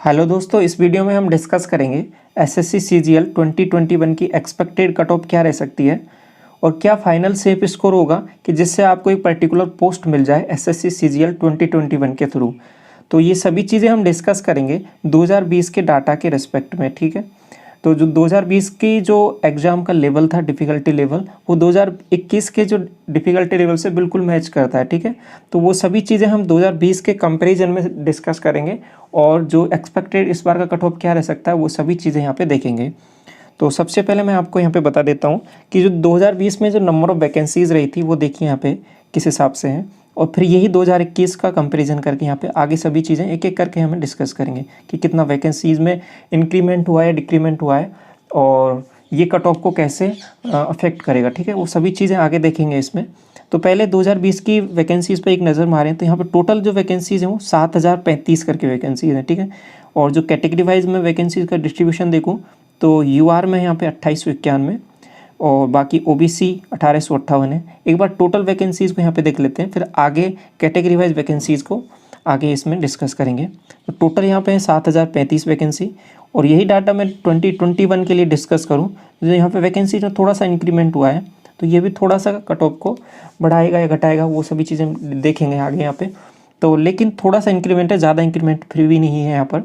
Hello दोस्तों, इस video में हम डिस्कस करेंगे एसएससी सीजीएल 2021 की एक्सपेक्टेड कट ऑफ क्या रह सकती है और क्या फाइनल सेफ स्कोर होगा कि जिससे आपको एक पर्टिकुलर पोस्ट मिल जाए एसएससी सीजीएल 2021 के थ्रू। तो ये सभी चीज़ें हम डिस्कस करेंगे 2020 के डाटा के रिस्पेक्ट में, ठीक है। तो जो 2020 की जो एग्ज़ाम का लेवल था, डिफ़िकल्टी लेवल, वो 2021 के जो डिफ़िकल्टी लेवल से बिल्कुल मैच करता है, ठीक है। तो वो सभी चीज़ें हम 2020 के कंपैरिजन में डिस्कस करेंगे और जो एक्सपेक्टेड इस बार का कट ऑफ क्या रह सकता है वो सभी चीज़ें यहाँ पे देखेंगे। तो सबसे पहले मैं आपको यहाँ पे बता देता हूँ कि जो 2020 में जो नंबर ऑफ़ वैकेंसीज़ रही थी वो देखिए यहाँ पे किस हिसाब से हैं, और फिर यही 2021 का कंपैरिजन करके यहाँ पे आगे सभी चीज़ें एक एक करके हमें डिस्कस करेंगे कि कितना वैकेंसीज़ में इंक्रीमेंट हुआ है, डिक्रीमेंट हुआ है, और ये कट ऑफ को कैसे अफेक्ट करेगा, ठीक है। वो सभी चीज़ें आगे देखेंगे इसमें। तो पहले 2020 की वैकेंसीज़ पे एक नज़र मारें तो यहाँ पे टोटल जो वैकेंसीज़ हैं वो 7035 करके वैकेंसीज़ हैं, ठीक है। और जो कैटेगरी वाइज में वैकेंसीज़ का डिस्ट्रीब्यूशन देखूँ तो यूआर में यहाँ पे 2891 और बाकी ओबीसी 1858 है। एक बार टोटल वैकेंसीज़ को यहाँ पे देख लेते हैं, फिर आगे कैटेगरी वाइज वैकेंसीज़ को आगे इसमें डिस्कस करेंगे। तो टोटल यहाँ पे है 7035 वैकेंसी, और यही डाटा मैं 2021 के लिए डिस्कस करूँ तो यहाँ पे वैकेंसी में थोड़ा सा इंक्रीमेंट हुआ है, तो ये भी थोड़ा सा कट ऑफ को बढ़ाएगा या घटाएगा, वो सभी चीज़ें देखेंगे आगे यहाँ पे। तो लेकिन थोड़ा सा इंक्रीमेंट है, ज़्यादा इंक्रीमेंट फिर भी नहीं है यहाँ पर।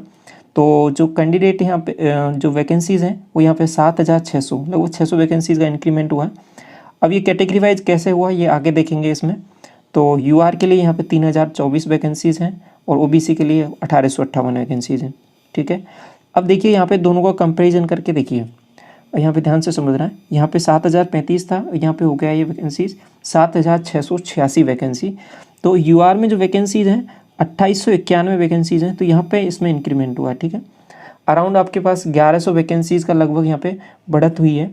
तो जो कैंडिडेट यहाँ पे जो वैकेंसीज़ हैं वो यहाँ पे 7600 लगभग 600 वैकेंसीज़ का इंक्रीमेंट हुआ है। अब ये कैटेगरी वाइज कैसे हुआ ये आगे देखेंगे इसमें। तो यूआर के लिए यहाँ पे 3024 वैकेंसीज़ हैं और ओबीसी के लिए 1858 वैकेंसीज़ हैं, ठीक है। अब देखिए यहाँ पे दोनों का कंपेरिजन करके देखिए, यहाँ पे ध्यान से समझना है। यहाँ पे 7035 था, यहाँ पे हो गया ये वैकेंसीज़ 7686 वैकेंसी। तो यूआर में जो वैकेंसीज़ हैं 2891 वैकेंसीज़ हैं, तो यहाँ पे इसमें इंक्रीमेंट हुआ है, ठीक है। अराउंड आपके पास 1100 वैकेंसीज़ का लगभग यहाँ पे बढ़त हुई है।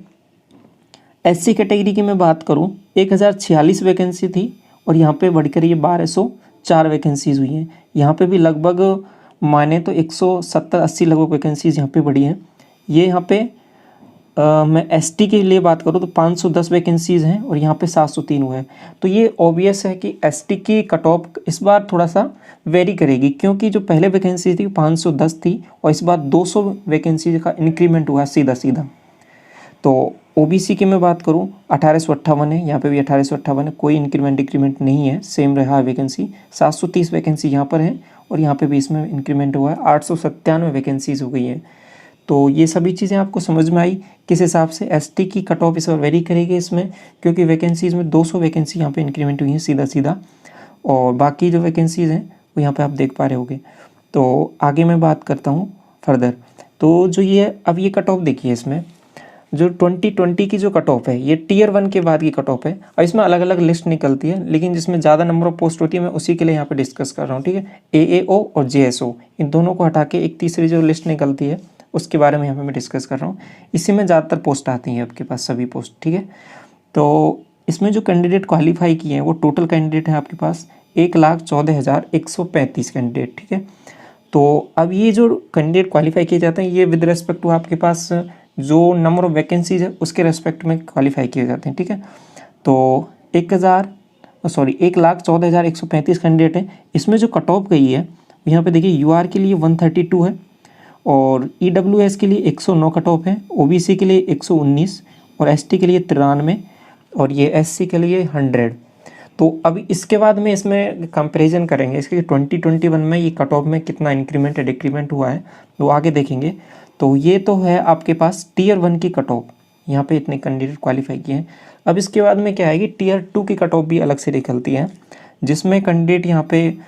एससी कैटेगरी की मैं बात करूँ 1046 वैकेंसी थी और यहाँ पे बढ़कर ये 1204 वैकेंसीज़ हुई हैं। यहाँ पे भी लगभग माने तो 170-80 लगभग वैकेंसीज़ यहाँ पे बढ़ी हैं। ये यहाँ पे मैं एसटी के लिए बात करूँ तो 510 वैकेंसीज़ हैं और यहाँ पे 703 हुए हैं। तो ये ऑब्वियस है कि एसटी की कट ऑफ इस बार थोड़ा सा वेरी करेगी, क्योंकि जो पहले वैकेंसी थी 510 थी और इस बार 200 वैकेंसी का इंक्रीमेंट हुआ है सीधा सीधा। तो ओबीसी की मैं बात करूँ 1858 है, यहाँ पे भी 1858 है, कोई इंक्रीमेंट डिक्रीमेंट नहीं है, सेम रहा वैकेंसी। 730 वैकेंसी यहाँ पर है और यहाँ पे भी इसमें इंक्रीमेंट हुआ है, 897 वैकेंसीज़ हो गई है। तो ये सभी चीज़ें आपको समझ में आई किस हिसाब से एसटी की कट ऑफ इस बार वेरी करेगी इसमें, क्योंकि वैकेंसीज़ में 200 वैकेंसी यहाँ पे इंक्रीमेंट हुई है सीधा सीधा, और बाकी जो वैकेंसीज़ हैं वो यहाँ पे आप देख पा रहे होंगे। तो आगे मैं बात करता हूँ फर्दर। तो जो ये अब ये कट ऑफ देखिए, इसमें जो 2020 की जो कट ऑफ है ये टीयर 1 के बाद की कट ऑफ है, और इसमें अलग अलग लिस्ट निकलती है, लेकिन जिसमें ज़्यादा नंबर ऑफ पोस्ट होती है मैं उसी के लिए यहाँ पे डिस्कस कर रहा हूँ, ठीक है। एएओ और जेएसओ इन दोनों को हटा के एक तीसरी जो लिस्ट निकलती है उसके बारे में यहाँ पे मैं डिस्कस कर रहा हूँ। इसी में ज़्यादातर पोस्ट आती हैं आपके पास, सभी पोस्ट, ठीक है। तो इसमें जो कैंडिडेट क्वालिफाई किए हैं वो टोटल कैंडिडेट है आपके पास 1,14,135 कैंडिडेट, ठीक है। तो अब ये जो कैंडिडेट क्वालिफाई किए जाते हैं ये विद रेस्पेक्ट टू आपके पास जो नंबर ऑफ वैकेंसीज है उसके रेस्पेक्ट में क्वालिफाई किए जाते हैं, ठीक है। तो 1,14,135 कैंडिडेट हैं। इसमें जो कट ऑफ गई है यहाँ पे देखिए, यूआर के लिए 132 है और ईडब्ल्यूएस के लिए 109 कट ऑफ है, ओबीसी के लिए 119 और एसटी के लिए 93 और ये एससी के लिए 100। तो अब इसके बाद में इसमें कंपैरिजन करेंगे इसके 2021 में ये कट ऑफ में कितना इंक्रीमेंट या डिक्रीमेंट हुआ है वो आगे देखेंगे। तो ये तो है आपके पास टीयर 1 की कट ऑफ, यहाँ पे इतने कैंडिडेट क्वालिफाई किए हैं। अब इसके बाद में क्या आएगी, टीयर 2 की कट ऑफ भी अलग से निकलती है, जिसमें कैंडिडेट यहाँ पे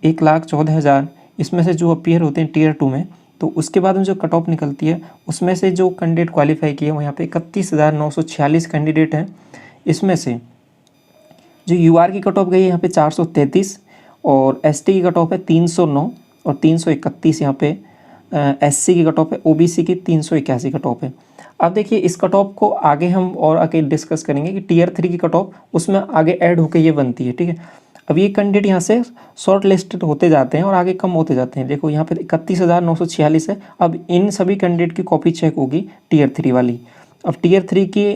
1,14,000 इसमें से जो अपीयर होते हैं टीयर 2 में, तो उसके बाद में जो कट ऑफ निकलती है उसमें से जो कैंडिडेट क्वालिफाई किए वो यहाँ पे 31,946 कैंडिडेट हैं। इसमें से जो यूआर की कट ऑफ गई है यहाँ पे 433 और एसटी की कट ऑफ है 309 और 331 यहाँ पे एससी की कट ऑफ है, ओबीसी की 381 कट ऑफ है। अब देखिए इस कट ऑफ को आगे हम और आगे डिस्कस करेंगे कि टीयर 3 की कट ऑफ उसमें आगे ऐड होकर ये बनती है, ठीक है। अब ये कैंडिडेट यहाँ से शॉर्ट लिस्टेड होते जाते हैं और आगे कम होते जाते हैं। देखो यहाँ पे 31,946 है। अब इन सभी कैंडिडेट की कॉपी चेक होगी टीयर 3 वाली। अब टीयर 3 की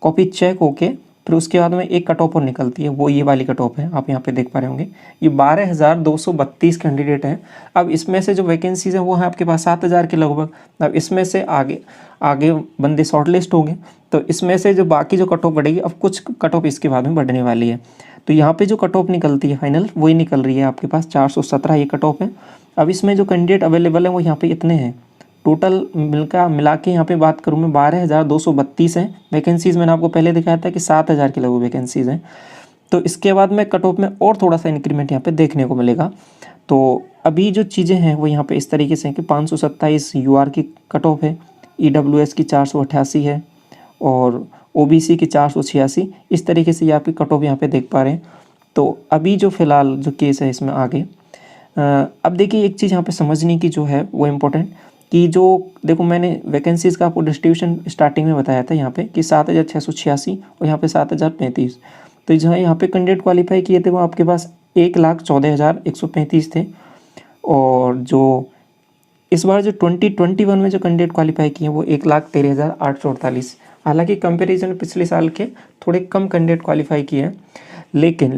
कॉपी चेक होके फिर उसके बाद में एक कट ऑफ और निकलती है, वो ये वाली कट ऑफ है, आप यहाँ पे देख पा रहे होंगे। ये 12,232 कैंडिडेट हैं। अब इसमें से जो वैकेंसीज हैं वो है आपके पास 7,000 के लगभग। अब इसमें से आगे आगे बंदे शॉर्ट लिस्ट होंगे, तो इसमें से जो बाकी जो कट ऑफ बढ़ेगी, अब कुछ कट ऑफ इसके बाद में बढ़ने वाली है। तो यहाँ पे जो कट ऑफ निकलती है फाइनल वही निकल रही है आपके पास 417 ये कट ऑफ है। अब इसमें जो कैंडिडेट अवेलेबल है वो यहाँ पे इतने हैं, टोटल मिला के यहाँ पे बात करूँ मैं 12,232 हैं वैकेंसीज़। मैंने आपको पहले दिखाया था कि 7,000 के लगभग वैकेंसीज़ हैं। तो इसके बाद में कट ऑफ में और थोड़ा सा इंक्रीमेंट यहाँ पे देखने को मिलेगा। तो अभी जो चीज़ें हैं वो यहाँ पे इस तरीके से हैं कि 527 यूआर की कट ऑफ है, ईडब्ल्यूएस की 488 है और ओबीसी की 486। इस तरीके से यहाँ पे कट ऑफ यहाँ पे देख पा रहे हैं। तो अभी जो फ़िलहाल जो केस है इसमें आगे अब देखिए एक चीज़ यहाँ पे समझने की जो है वो इम्पोर्टेंट कि जो देखो मैंने वैकेंसीज़ का आपको डिस्ट्रीब्यूशन स्टार्टिंग में बताया था यहाँ पे कि 7,686 और यहाँ पे 7,035। तो जहाँ यहाँ पे कैंडिडेट क्वालिफाई किए थे वो आपके पास 1,14,135 थे। और जो इस बार जो 2021 में जो कैंडिडेट क्वालिफाई किए हैं वो 1,13,848। हालांकि कंपैरिजन पिछले साल के थोड़े कम कैंडिडेट क्वालिफाई किए हैं, लेकिन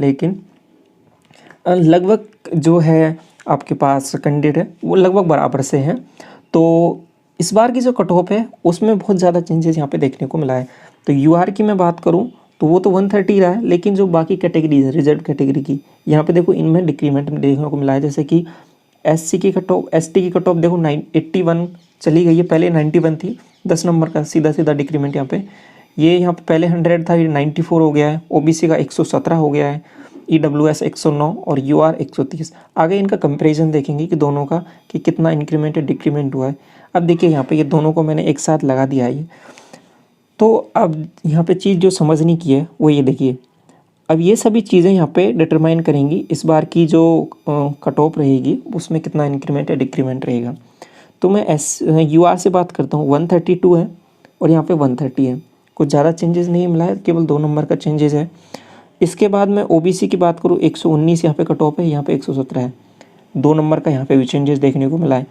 लगभग जो है आपके पास कैंडिडेट है वो लगभग बराबर से हैं। तो इस बार की जो कट ऑफ है उसमें बहुत ज़्यादा चेंजेस यहाँ पे देखने को मिला है। तो यूआर की मैं बात करूँ तो वो तो 130 रहा है, लेकिन जो बाकी कैटेगरीज है रिजर्व कैटेगरी की, यहाँ पे देखो इनमें डिक्रीमेंट देखने को मिला है। जैसे कि एससी की कट ऑफ, एसटी की कट ऑफ देखो 81 चली गई है, पहले 91 थी, 10 नंबर का सीधा डिक्रीमेंट यहाँ पे। ये यहाँ पे पहले 100 था, ये 94 हो गया है। ओबीसी का 117 हो गया है, ईडब्ल्यूएस 109 और यूआर 130। आगे इनका कंपैरिजन देखेंगे कि दोनों का कि कितना इंक्रीमेंट है डिक्रीमेंट हुआ है। अब देखिए यहाँ पे ये दोनों को मैंने एक साथ लगा दिया है। तो अब यहाँ पे चीज़ जो समझने की है वो ये देखिए, अब ये सभी चीज़ें यहाँ पे डिटरमाइन करेंगी इस बार की जो कट ऑफ रहेगी उसमें कितना इंक्रीमेंट या डिक्रीमेंट रहेगा। तो मैं यूआर से बात करता हूँ, 132 है और यहाँ पे 130 है, कुछ ज़्यादा चेंजेस नहीं मिला है, केवल 2 नंबर का चेंजेस है। इसके बाद मैं ओबीसी की बात करूँ 119 यहाँ पे कट ऑफ है, यहाँ पे 117 है, 2 नंबर का यहाँ पे भी चेंजेस देखने को मिला है।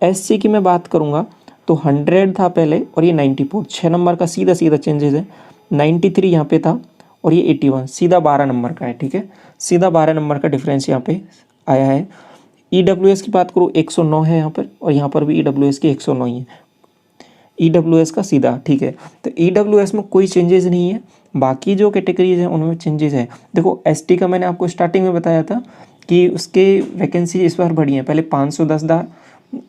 एससी की मैं बात करूँगा तो 100 था पहले और ये 94, 6 नंबर का सीधा चेंजेस है। 93 यहाँ पे था और ये 81, सीधा 12 नंबर का है, ठीक है, सीधा 12 नंबर का डिफरेंस यहाँ पे आया है। ईडब्ल्यूएस की बात करूँ 109 है यहाँ पर, और यहाँ पर भी ईडब्ल्यूएस की 109 ही है, ईडब्ल्यूएस का सीधा, ठीक है। तो ईडब्ल्यूएस में कोई चेंजेस नहीं है, बाकी जो कैटेगरीज हैं उनमें चेंजेस है। देखो एसटी का मैंने आपको स्टार्टिंग में बताया था कि उसके वैकेंसी इस बार बढ़ी हैं, पहले 510 था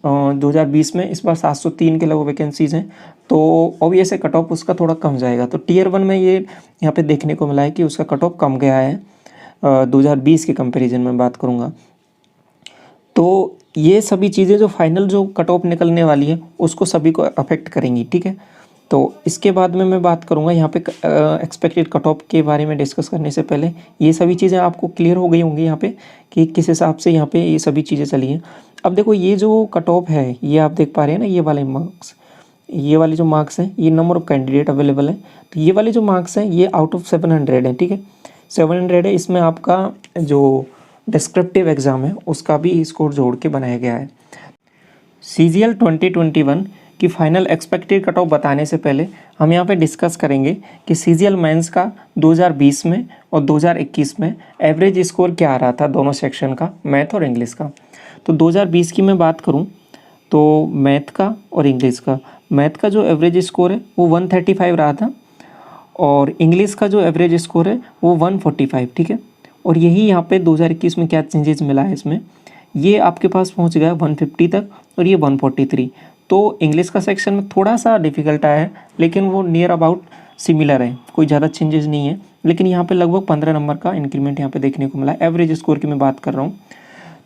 2020 में, इस बार 703 के लगभग वैकेंसीज़ हैं। तो ऑब्वियस है कट ऑफ उसका थोड़ा कम जाएगा। तो टीयर 1 में ये यहाँ पे देखने को मिला है कि उसका कट ऑफ कम गया है 2020 के कंपैरिजन में बात करूँगा। तो ये सभी चीज़ें जो फाइनल जो कट ऑफ निकलने वाली है उसको सभी को अफेक्ट करेंगी, ठीक है। तो इसके बाद में मैं बात करूँगा यहाँ पे एक्सपेक्टेड कट ऑफ के बारे में डिस्कस करने से पहले ये सभी चीज़ें आपको क्लियर हो गई होंगी यहाँ पे कि किस हिसाब से यहाँ पे ये सभी चीज़ें चली हैं। अब देखो ये जो कट ऑफ है ये आप देख पा रहे हैं ना, ये वाले मार्क्स, ये वाले जो मार्क्स हैं ये नंबर ऑफ कैंडिडेट अवेलेबल है। तो ये वाले जो मार्क्स हैं ये आउट ऑफ 700 है, ठीक है, 700 है। इसमें आपका जो डिस्क्रिप्टिव एग्ज़ाम है उसका भी स्कोर जोड़ के बनाया गया है। CGL 2021 की फाइनल एक्सपेक्टेड कट ऑफ बताने से पहले हम यहाँ पे डिस्कस करेंगे कि CGL मेंस का 2020 में और 2021 में एवरेज स्कोर क्या आ रहा था दोनों सेक्शन का, मैथ और इंग्लिश का। तो 2020 की मैं बात करूँ तो मैथ का और इंग्लिश का, मैथ का जो एवरेज स्कोर है वो 135 रहा था और इंग्लिश का जो एवरेज स्कोर है वो 145, ठीक है। और यही यहाँ पे 2021 में क्या चेंजेस मिला है इसमें, ये आपके पास पहुँच गया 150 तक और ये 143। तो इंग्लिश का सेक्शन में थोड़ा सा डिफ़िकल्ट आया है, लेकिन वो नियर अबाउट सिमिलर है, कोई ज़्यादा चेंजेस नहीं है। लेकिन यहाँ पे लगभग 15 नंबर का इंक्रीमेंट यहाँ पे देखने को मिला है, एवरेज स्कोर की मैं बात कर रहा हूँ।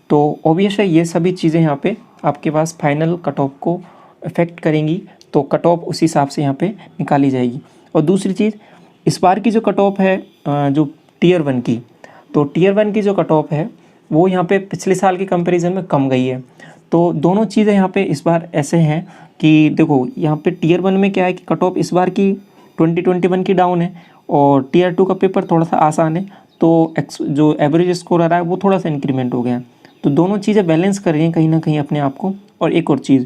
तो ऑब्वियस है ये सभी चीज़ें यहाँ पे आपके पास फाइनल कट ऑफ को अफेक्ट करेंगी, तो कट ऑफ उस हिसाब से यहाँ पे निकाली जाएगी। और दूसरी चीज़, इस बार की जो कट ऑफ है जो टीयर 1 की, तो टीयर 1 की जो कट ऑफ है वो यहाँ पे पिछले साल के कंपैरिजन में कम गई है। तो दोनों चीज़ें यहाँ पे इस बार ऐसे हैं कि देखो यहाँ पे टीयर 1 में क्या है कि कट ऑफ इस बार की 2021 की डाउन है और टीयर 2 का पेपर थोड़ा सा आसान है, तो जो एवरेज स्कोर आ रहा है वो थोड़ा सा इंक्रीमेंट हो गया है। तो दोनों चीज़ें बैलेंस कर रही हैं कहीं ना कहीं अपने आप को। और एक और चीज़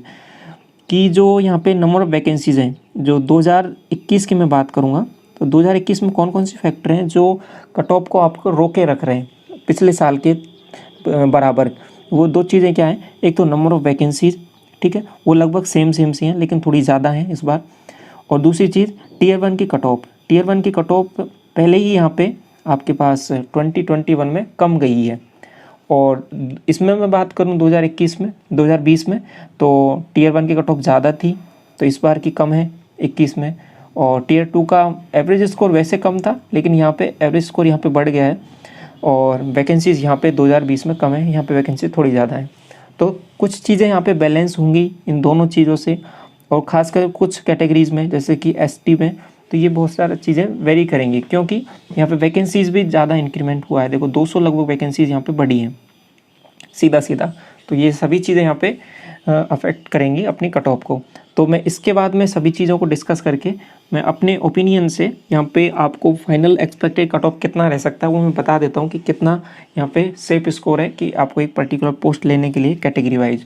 कि जो यहाँ पे नंबर ऑफ़ वैकेंसीज़ हैं, जो 2021 की मैं बात करूँगा तो 2021 में कौन कौन से फैक्टर हैं जो कट ऑफ को आपको रोके रख रहे हैं पिछले साल के बराबर। वो दो चीज़ें क्या हैं, एक तो नंबर ऑफ़ वैकेंसीज, ठीक है, वो लगभग सेम सी हैं लेकिन थोड़ी ज़्यादा हैं इस बार। और दूसरी चीज़ टीयर 1 की कट ऑफ, टीयर 1 की कट ऑफ पहले ही यहाँ पे आपके पास 2021 में कम गई है। और इसमें मैं बात करूँ 2020 में तो टीयर 1 की कट ऑफ ज़्यादा थी, तो इस बार की कम है 21 में। और टीयर 2 का एवरेज स्कोर वैसे कम था लेकिन यहाँ पे एवरेज स्कोर यहाँ पे बढ़ गया है। और वैकेंसीज़ यहाँ पे 2020 में कम है, यहाँ पे वैकेंसी थोड़ी ज़्यादा है। तो कुछ चीज़ें यहाँ पे बैलेंस होंगी इन दोनों चीज़ों से। और ख़ासकर कुछ कैटेगरीज़ में जैसे कि एसटी में तो ये बहुत सारी चीज़ें वेरी करेंगी, क्योंकि यहाँ पे वैकेंसीज़ भी ज़्यादा इंक्रीमेंट हुआ है। देखो 200 लगभग वैकेंसीज़ यहाँ पे बढ़ी हैं सीधा। तो ये सभी चीज़ें यहाँ पे अफेक्ट करेंगी अपनी कट ऑफ को। तो मैं इसके बाद में सभी चीज़ों को डिस्कस करके मैं अपने ओपिनियन से यहाँ पे आपको फाइनल एक्सपेक्टेड कट ऑफ कितना रह सकता है वो मैं बता देता हूँ कि कितना यहाँ पे सेफ स्कोर है कि आपको एक पर्टिकुलर पोस्ट लेने के लिए कैटेगरी वाइज।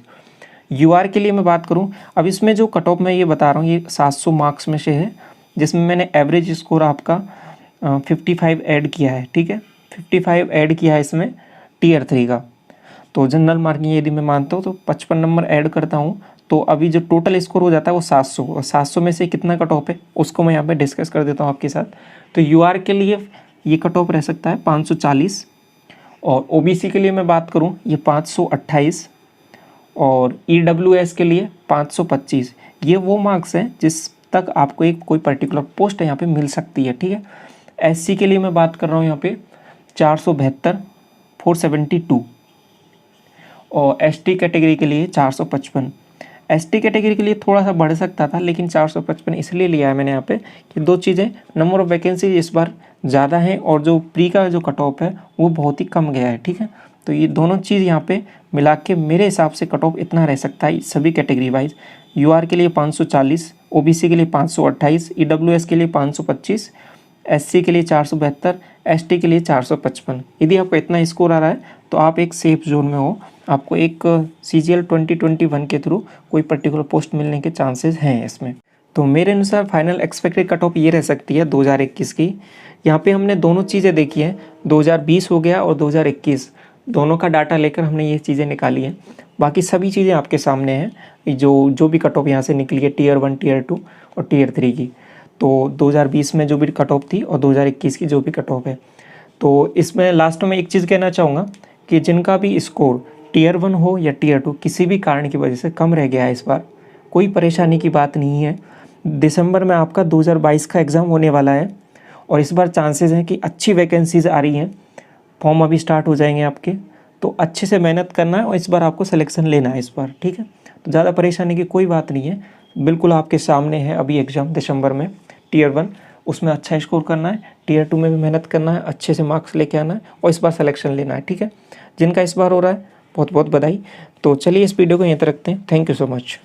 यूआर के लिए मैं बात करूँ, अब इसमें जो कट ऑफ मैं ये बता रहा हूँ ये 700 मार्क्स में से है, जिसमें मैंने एवरेज स्कोर आपका 55 ऐड किया है, ठीक है, 55 ऐड किया है इसमें टीयर 3 का। तो जनरल मार्किंग यदि मैं मानता हूँ तो 55 नंबर ऐड करता हूँ तो अभी जो टोटल स्कोर हो जाता है वो 700, और 700 में से कितना कट ऑफ है उसको मैं यहाँ पे डिस्कस कर देता हूँ आपके साथ। तो यूआर के लिए ये कट ऑफ रह सकता है 540, और ओबीसी के लिए मैं बात करूँ ये 528, और ईडब्ल्यूएस के लिए 525। ये वो मार्क्स हैं जिस तक आपको एक कोई पर्टिकुलर पोस्ट यहाँ पे मिल सकती है, ठीक है। एससी के लिए मैं बात कर रहा हूँ यहाँ पे 472, 472, और एसटी कैटेगरी के लिए 455। एसटी कैटेगरी के लिए थोड़ा सा बढ़ सकता था लेकिन 455 इसलिए लिया है मैंने यहाँ पे कि दो चीज़ें, नंबर ऑफ़ वैकेंसी इस बार ज़्यादा है और जो प्री का जो कट ऑफ है वो बहुत ही कम गया है, ठीक है। तो ये दोनों चीज़ यहाँ पे मिला के मेरे हिसाब से कट ऑफ इतना रह सकता है सभी कैटेगरी वाइज। यूआर के लिए 540, ओबीसी के लिए 528, ईडब्ल्यूएस के लिए 525, एससी के लिए 472, एसटी के लिए 455। यदि आपका इतना स्कोर आ रहा है तो आप एक सेफ जोन में हो, आपको एक CGL 2021 के थ्रू कोई पर्टिकुलर पोस्ट मिलने के चांसेस हैं इसमें। तो मेरे अनुसार फाइनल एक्सपेक्टेड कट ऑफ ये रह सकती है 2021 की। यहाँ पे हमने दोनों चीज़ें देखी हैं, 2020 हो गया और 2021 दोनों का डाटा लेकर हमने ये चीज़ें निकाली हैं। बाकी सभी चीज़ें आपके सामने हैं, जो भी कट ऑफ यहाँ से निकली है टीयर 1, टीयर 2 और टीयर 3 की। तो 2020 में जो भी कट ऑफ थी और 2021 की जो भी कट ऑफ है। तो इसमें लास्ट में एक चीज़ कहना चाहूँगा कि जिनका भी स्कोर टीयर 1 हो या टीयर 2 किसी भी कारण की वजह से कम रह गया है इस बार, कोई परेशानी की बात नहीं है। दिसंबर में आपका 2022 का एग्ज़ाम होने वाला है और इस बार चांसेस हैं कि अच्छी वैकेंसीज़ आ रही हैं, फॉर्म अभी स्टार्ट हो जाएंगे आपके, तो अच्छे से मेहनत करना है और इस बार आपको सिलेक्शन लेना है इस बार, ठीक है। तो ज़्यादा परेशानी की कोई बात नहीं है, बिल्कुल आपके सामने है अभी एग्ज़ाम दिसंबर में टीयर 1, उसमें अच्छा स्कोर करना है, टीयर 2 में भी मेहनत करना है, अच्छे से मार्क्स लेके आना है और इस बार सिलेक्शन लेना है, ठीक है। जिनका इस बार हो रहा है बहुत बहुत बधाई। तो चलिए इस वीडियो को यहीं तक रखते हैं। Thank you so much.